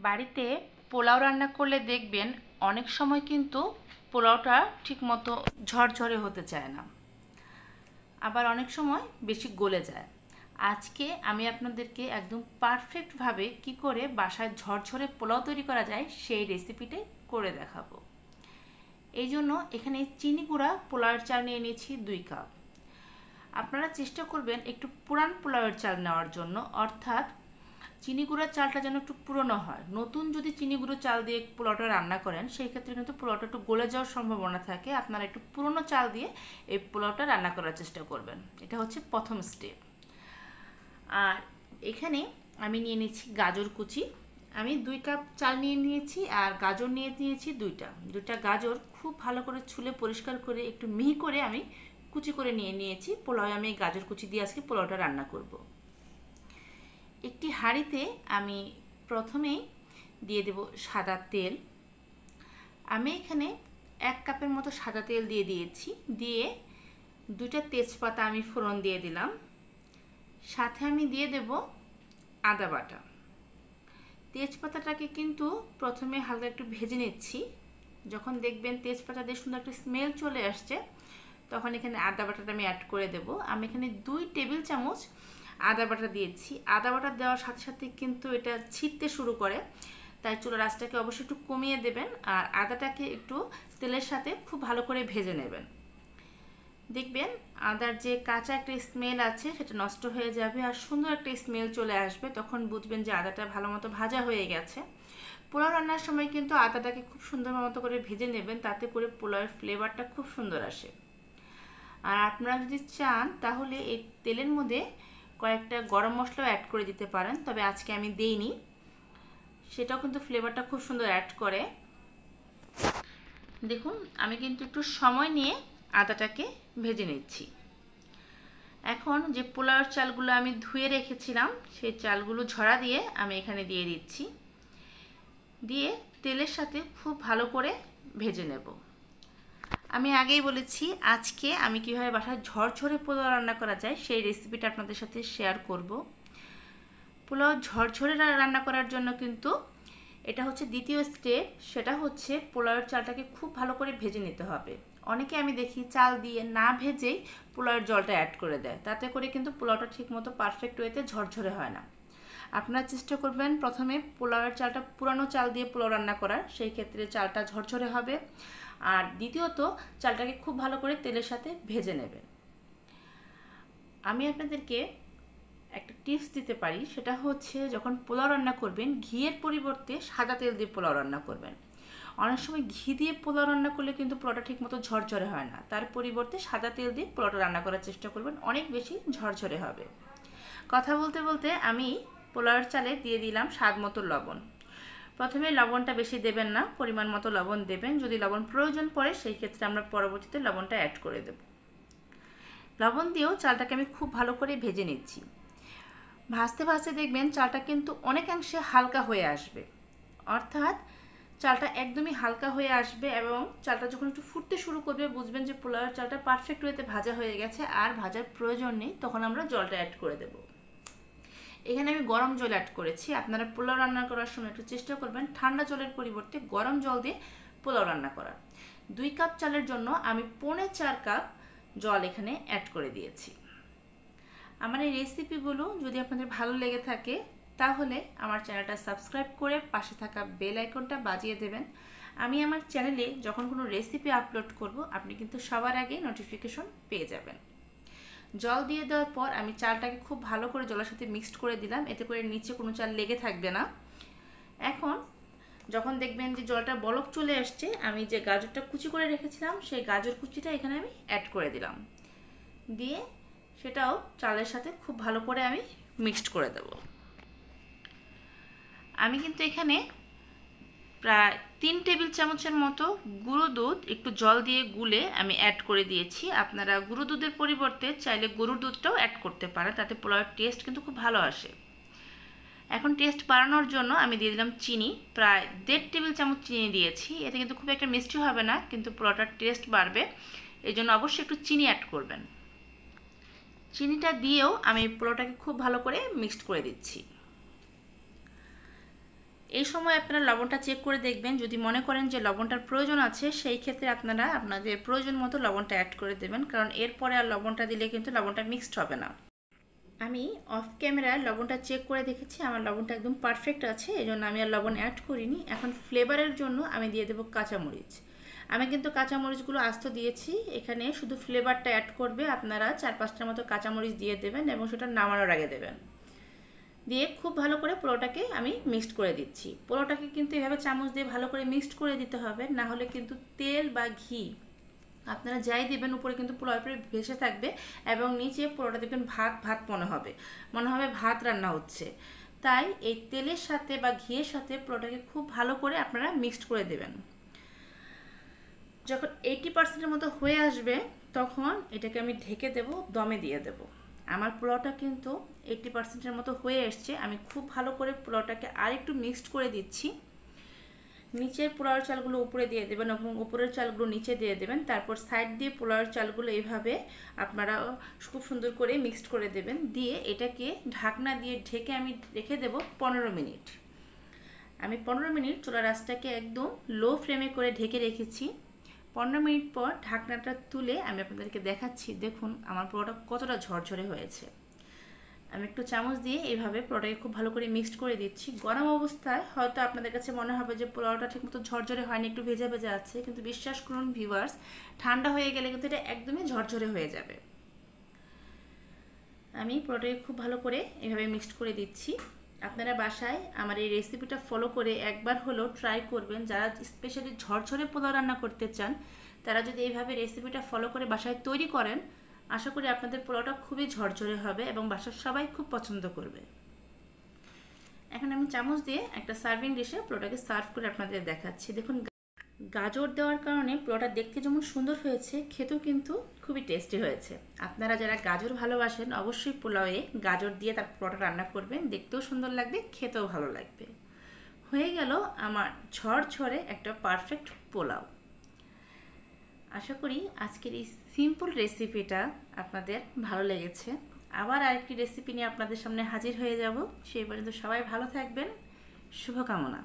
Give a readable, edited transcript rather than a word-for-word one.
বাড়িতে পোলাও রান্না করলে দেখবেন অনেক সময় কিন্তু পোলাওটা ঠিকমতো ঝরঝরে হতে চায় না, আবার অনেক সময় বেশি গলে যায়। আজকে আমি আপনাদেরকে একদম পারফেক্টভাবে কি করে বাসায় ঝরঝরে পোলাও তৈরি করা যায় সেই রেসিপিটাই করে দেখাবো। এই জন্য এখানে চিনি গুঁড়া পোলাওয়ের চাল নিয়ে নিয়েছি 2 কাপ। আপনারা চেষ্টা করবেন একটু পুরান পোলাওয়ের চাল নেওয়ার জন্য, অর্থাৎ চিনি গুঁড়ার চালটা যেন একটু পুরনো হয়। নতুন যদি চিনি গুঁড়ো চাল দিয়ে পোলাওটা রান্না করেন সেই ক্ষেত্রে কিন্তু পোলাওটা একটু গলে যাওয়ার সম্ভাবনা থাকে। আপনারা একটু পুরনো চাল দিয়ে এই পোলাওটা রান্না করার চেষ্টা করবেন। এটা হচ্ছে প্রথম স্টেপ। আর এখানে আমি নিয়ে নিচ্ছি গাজর কুচি। আমি 2 কাপ চাল নিয়ে নিয়েছি আর গাজর নিয়ে নিয়েছি দুইটা গাজর খুব ভালো করে ছুলে পরিষ্কার করে একটু মিহি করে আমি কুচি করে নিয়ে নিয়েছি। পোলাও আমি গাজর কুচি দিয়ে আজকে পোলাওটা রান্না করব। একটি হাঁড়িতে আমি প্রথমেই দিয়ে দেব সাদা তেল। আমি এখানে 1 কাপের মতো সাদা তেল দিয়ে দিয়েছি। দিয়ে 2টা তেজপাতা আমি ফোড়ন দিয়ে দিলাম। সাথে আমি দিয়ে দেব আদা বাটা। তেজপাতাটাকে কিন্তু প্রথমে হালকা একটু ভেজে নিচ্ছি। যখন দেখবেন তেজপাতা দিয়ে সুন্দর একটা স্মেল চলে আসছে তখন এখানে আদা বাটাটা আমি অ্যাড করে দেব। আমি এখানে 2 টেবিল চামচ আদা বাটা দিয়েছি। আদা বাটা দেওয়ার সাথে সাথে কিন্তু এটা ছিটতে শুরু করে, তাই চুলার আঁচটাকে অবশ্যই একটু কমিয়ে দেবেন আর আদাটাকে একটু তেলের সাথে খুব ভালো করে ভেজে নেবেন। দেখবেন আদার যে কাঁচা একটা স্মেল আছে সেটা নষ্ট হয়ে যাবে আর সুন্দর একটা স্মেল চলে আসবে। তখন বুঝবেন যে আদাটা ভালো মতো ভাজা হয়ে গেছে। পোলাও রান্নার সময় কিন্তু আদাটাকে খুব সুন্দর মতো করে ভেজে নেবেন, তাতে করে পোলাওয়ের ফ্লেভারটা খুব সুন্দর আসে। আর আপনারা যদি চান তাহলে এই তেলের মধ্যে কয়েকটা গরম মশলাও অ্যাড করে দিতে পারেন, তবে আজকে আমি দেইনি। সেটাও কিন্তু ফ্লেভারটা খুব সুন্দর অ্যাড করে। দেখুন আমি কিন্তু একটু সময় নিয়ে আদাটাকে ভেজে নিচ্ছি। এখন যে পোলাওয়ের চালগুলো আমি ধুয়ে রেখেছিলাম সেই চালগুলো ঝরা দিয়ে আমি এখানে দিয়ে দিচ্ছি। দিয়ে তেলের সাথে খুব ভালো করে ভেজে নেব। আমি আগেই বলেছি আজকে আমি কীভাবে বাসায় ঝরঝরে পোলাও রান্না করা যায় সেই রেসিপিটা আপনাদের সাথে শেয়ার করব। পোলাও ঝরঝরে রান্না করার জন্য কিন্তু এটা হচ্ছে দ্বিতীয় স্টেপ, সেটা হচ্ছে পোলাওয়ের চালটাকে খুব ভালো করে ভেজে নিতে হবে। অনেকে আমি দেখি চাল দিয়ে না ভেজেই পোলাওয়ের জলটা অ্যাড করে দেয়, তাতে করে কিন্তু পোলাওটা ঠিকমতো পারফেক্ট ওয়েতে ঝরঝরে হয় না। আপনারা চেষ্টা করবেন প্রথমে পোলাওয়ের চালটা পুরানো চাল দিয়ে পোলাও রান্না করার, সেই ক্ষেত্রে চালটা ঝরঝরে হবে। আর দ্বিতীয়ত চালটাকে খুব ভালো করে তেলের সাথে ভেজে নেবেন। আমি আপনাদেরকে একটা টিপস দিতে পারি, সেটা হচ্ছে যখন পোলাও রান্না করবেন ঘিয়ের পরিবর্তে সাদা তেল দিয়ে পোলাও রান্না করবেন। অনেক সময় ঘি দিয়ে পোলাও রান্না করলে কিন্তু পোলাওটা ঠিকমতো ঝরঝরে হয় না, তার পরিবর্তে সাদা তেল দিয়ে পোলাওটা রান্না করার চেষ্টা করবেন, অনেক বেশি ঝরঝরে হবে। কথা বলতে বলতে আমি পোলাওয়ের চালে দিয়ে দিলাম স্বাদ মতো লবণ। প্রথমে লবণটা বেশি দেবেন না, পরিমাণ মতো লবণ দেবেন। যদি লবণ প্রয়োজন পড়ে সেই ক্ষেত্রে আমরা পরবর্তীতে লবণটা অ্যাড করে দেব। লবণ দিয়েও চালটাকে আমি খুব ভালো করে ভেজে নিচ্ছি। ভাজতে ভাজতে দেখবেন চালটা কিন্তু অনেকাংশে হালকা হয়ে আসবে, অর্থাৎ চালটা একদমই হালকা হয়ে আসবে এবং চালটা যখন একটু ফুটতে শুরু করবে বুঝবেন যে পোলাওয়ের চালটা পারফেক্ট ওয়েতে ভাজা হয়ে গেছে, আর ভাজার প্রয়োজন নেই। তখন আমরা জলটা অ্যাড করে দেব। এখানে আমি গরম জল অ্যাড করেছি। আপনারা পোলাও রান্না করার সময় একটু চেষ্টা করবেন ঠান্ডা জলের পরিবর্তে গরম জল দিয়ে পোলাও রান্না করার। 2 কাপ চালের জন্য আমি 4.25 কাপ জল এখানে অ্যাড করে দিয়েছি। আমার এই রেসিপিগুলো যদি আপনাদের ভালো লেগে থাকে তাহলে আমার চ্যানেলটা সাবস্ক্রাইব করে পাশে থাকা বেল আইকনটা বাজিয়ে দেবেন। আমি আমার চ্যানেলে যখন কোনো রেসিপি আপলোড করব আপনি কিন্তু সবার আগে নোটিফিকেশন পেয়ে যাবেন। জল দিয়ে দেওয়ার পর আমি চালটাকে খুব ভালো করে জলের সাথে মিক্সড করে দিলাম, এতে করে নিচে কোনো চাল লেগে থাকবে না। এখন যখন দেখবেন যে জলটা বলক চলে আসছে, আমি যে গাজরটা কুচি করে রেখেছিলাম সেই গাজর কুচিটা এখানে আমি অ্যাড করে দিলাম। দিয়ে সেটাও চালের সাথে খুব ভালো করে আমি মিক্সড করে দেব। আমি কিন্তু এখানে প্রায় 3 টেবিল চামচের মতো গুঁড়ো দুধ একটু জল দিয়ে গুলে আমি অ্যাড করে দিয়েছি। আপনারা গুঁড়ো দুধের পরিবর্তে চাইলে গরুর দুধটাও অ্যাড করতে পারেন, তাতে পোলাওয়ের টেস্ট কিন্তু খুব ভালো আসে। এখন টেস্ট বাড়ানোর জন্য আমি দিয়ে দিলাম চিনি, প্রায় 1.5 টেবিল চামচ চিনি দিয়েছি। এতে কিন্তু খুব একটা মিষ্টি হবে না, কিন্তু পোলাওটার টেস্ট বাড়বে, এই জন্য অবশ্যই একটু চিনি অ্যাড করবেন। চিনিটা দিয়েও আমি পোলাওটাকে খুব ভালো করে মিক্সড করে দিচ্ছি। এই সময় আপনারা লবণটা চেক করে দেখবেন, যদি মনে করেন যে লবণটার প্রয়োজন আছে সেই ক্ষেত্রে আপনারা আপনাদের প্রয়োজন মতো লবণটা অ্যাড করে দেবেন, কারণ এরপরে আর লবণটা দিলে কিন্তু লবণটা মিক্সড হবে না। আমি অফ ক্যামেরায় লবণটা চেক করে দেখেছি, আমার লবণটা একদম পারফেক্ট আছে, এই জন্য আমি আর লবণ অ্যাড করিনি। এখন ফ্লেভারের জন্য আমি দিয়ে দেবো কাঁচামরিচ। আমি কিন্তু কাঁচামরিচগুলো আস্ত দিয়েছি, এখানে শুধু ফ্লেভারটা অ্যাড করবে। আপনারা 4-5টার মতো কাঁচামরিচ দিয়ে দেবেন এবং সেটা নামানোর আগে দেবেন। দিয়ে খুব ভালো করে পোলাওটাকে আমি মিক্সড করে দিচ্ছি। পোলাওটাকে কিন্তু এভাবে চামচ দিয়ে ভালো করে মিক্সড করে দিতে হবে, না হলে কিন্তু তেল বা ঘি আপনারা যাই দেবেন উপরে কিন্তু পোলাওর উপরে ভেসে থাকবে এবং নিচে পোলাওটা দেখবেন ভাত ভাত মনে হবে ভাত রান্না হচ্ছে। তাই এই তেলের সাথে বা ঘিয়ের সাথে পোলাওটাকে খুব ভালো করে আপনারা মিক্সড করে দেবেন। যখন 80%-এর মতো হয়ে আসবে তখন এটাকে আমি ঢেকে দেব, দমে দিয়ে দেব। আমার পোলাওটা কিন্তু 80%-এর মতো হয়ে এসছে। আমি খুব ভালো করে পোলাওটাকে আরেকটু মিক্সড করে দিচ্ছি। নিচের পোলাওর চালগুলো উপরে দিয়ে দেবেন এবং উপরের চালগুলো নিচে দিয়ে দেবেন। তারপর সাইড দিয়ে পোলাওর চালগুলো এইভাবে আপনারা খুব সুন্দর করে মিক্সড করে দেবেন। দিয়ে এটাকে ঢাকনা দিয়ে ঢেকে আমি রেখে দেব 15 মিনিট। আমি 15 মিনিট চুলার আঁচটাকে একদম লো ফ্লেমে করে ঢেকে রেখেছি। 15 মিনিট পর ঢাকনাটা তুলে আমি আপনাদেরকে দেখাচ্ছি। দেখুন আমার পোলাওটা কতটা ঝরঝরে হয়েছে। আমি একটু চামচ দিয়ে এইভাবে পোলাওটাকে খুব ভালো করে মিক্সড করে দিচ্ছি। গরম অবস্থায় হয়তো আপনাদের কাছে মনে হবে যে পোলাওটা ঠিকমতো ঝরঝরে হয়নি, একটু ভেজা ভেজা আছে, কিন্তু বিশ্বাস করুন ভিউয়ার্স, ঠান্ডা হয়ে গেলে কিন্তু এটা একদমই ঝরঝরে হয়ে যাবে। আমি পোলাওটাকে খুব ভালো করে এইভাবে মিক্সড করে দিচ্ছি। আপনারা বাসায় আমার এই রেসিপিটা ফলো করে একবার হলেও ট্রাই করবেন। যারা স্পেশালি ঝরঝরে পোলাও রান্না করতে চান তারা যদি এইভাবে রেসিপিটা ফলো করে বাসায় তৈরি করেন, আশা করি আপনাদের পোলাওটা খুবই ঝরঝরে হবে এবং বাসার সবাই খুব পছন্দ করবে। এখন আমি চামচ দিয়ে একটা সার্ভিং ডিশে পোলাওটাকে সার্ভ করে আপনাদের দেখাচ্ছি। দেখুন গাজর দেওয়ার কারণে পোলাওটা দেখতে যেমন সুন্দর হয়েছে, খেতেও কিন্তু খুবই টেস্টি হয়েছে। আপনারা যারা গাজর ভালোবাসেন অবশ্যই পোলাওয়ে গাজর দিয়ে তার পোলাওটা রান্না করবেন, দেখতেও সুন্দর লাগবে, খেতেও ভালো লাগবে। হয়ে গেল আমার ঝরঝরে একটা পারফেক্ট পোলাও। আশা করি আজকের এই সিম্পল রেসিপিটা আপনাদের ভালো লেগেছে। আবার আরেকটি রেসিপি নিয়ে আপনাদের সামনে হাজির হয়ে যাব। সেই পর্যন্ত সবাই ভালো থাকবেন, শুভকামনা।